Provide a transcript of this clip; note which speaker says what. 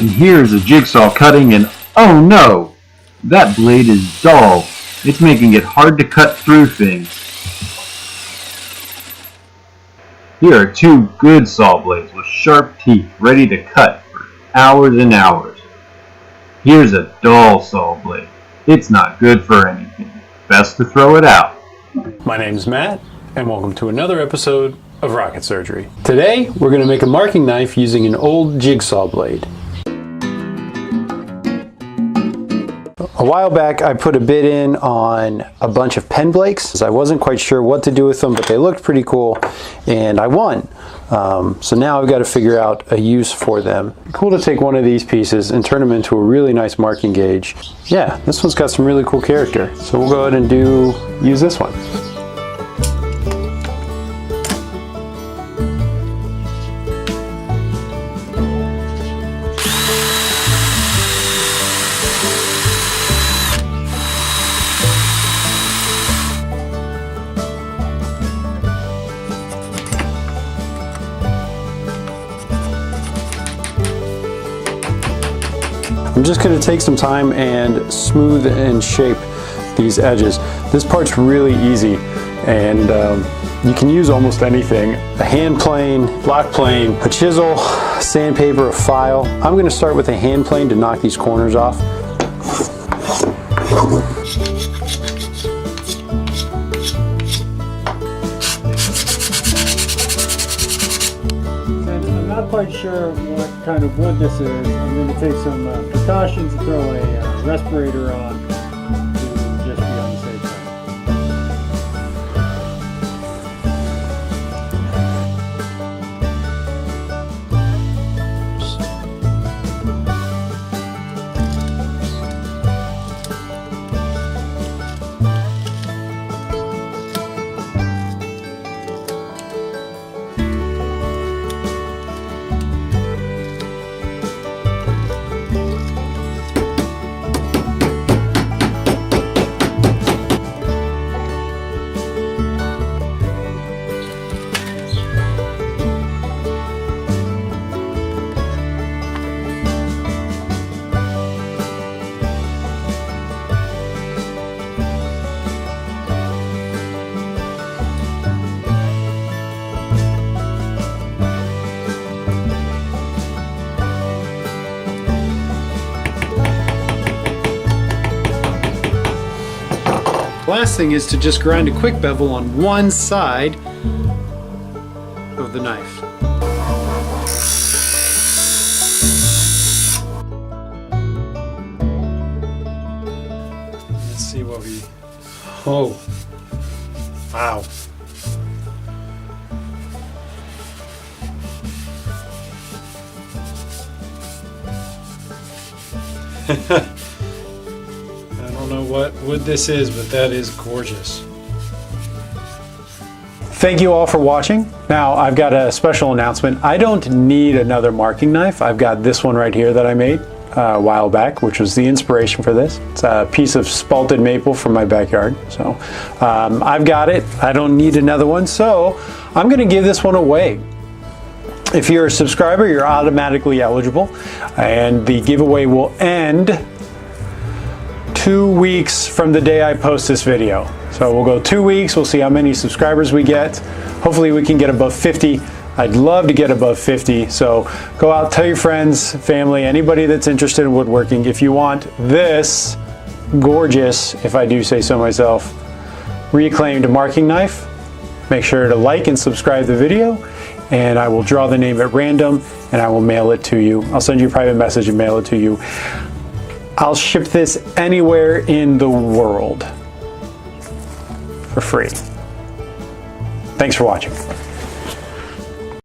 Speaker 1: And here's a jigsaw cutting, and oh no! That blade is dull. It's making it hard to cut through things. Here are two good saw blades with sharp teeth ready to cut for hours and hours. Here's a dull saw blade. It's not good for anything. Best to throw it out.
Speaker 2: My name's Matt, and welcome to another episode of Rocket Surgery. Today, we're going to make a marking knife using an old jigsaw blade. A while back, I put a bid in on a bunch of pen blades. I wasn't quite sure what to do with them, but they looked pretty cool, and I won. So now I've got to figure out a use for them. Cool to take one of these pieces and turn them into a really nice marking gauge. Yeah, this one's got some really cool character. So we'll go ahead and use this one. I'm just going to take some time and smooth and shape these edges. This part's really easy, and you can use almost anything. A hand plane, block plane, a chisel, sandpaper, a file. I'm going to start with a hand plane to knock these corners off.
Speaker 3: I'm not quite sure what kind of wood this is. I'm going to take some precautions and throw a respirator on to just be on the safe side. Last thing is to just grind a quick bevel on one side of the knife. Let's see what we... Oh, wow. I don't know what wood this is, but that is gorgeous. Thank you all for watching. Now I've got a special announcement. I don't need another marking knife. I've got this one right here that I made a while back, which was the inspiration for this. It's a piece of spalted maple from my backyard. So I've got it. I don't need another one. So I'm going to give this one away. If you're a subscriber, you're automatically eligible, and the giveaway will end 2 weeks from the day I post this video. So we'll go 2 weeks, we'll see how many subscribers we get. Hopefully we can get above 50. I'd love to get above 50. So go out, tell your friends, family, anybody that's interested in woodworking. If you want this gorgeous, if I do say so myself, reclaimed marking knife, make sure to like and subscribe the video, and I will draw the name at random and I will mail it to you. I'll send you a private message and mail it to you. I'll ship this anywhere in the world for free. Thanks for watching.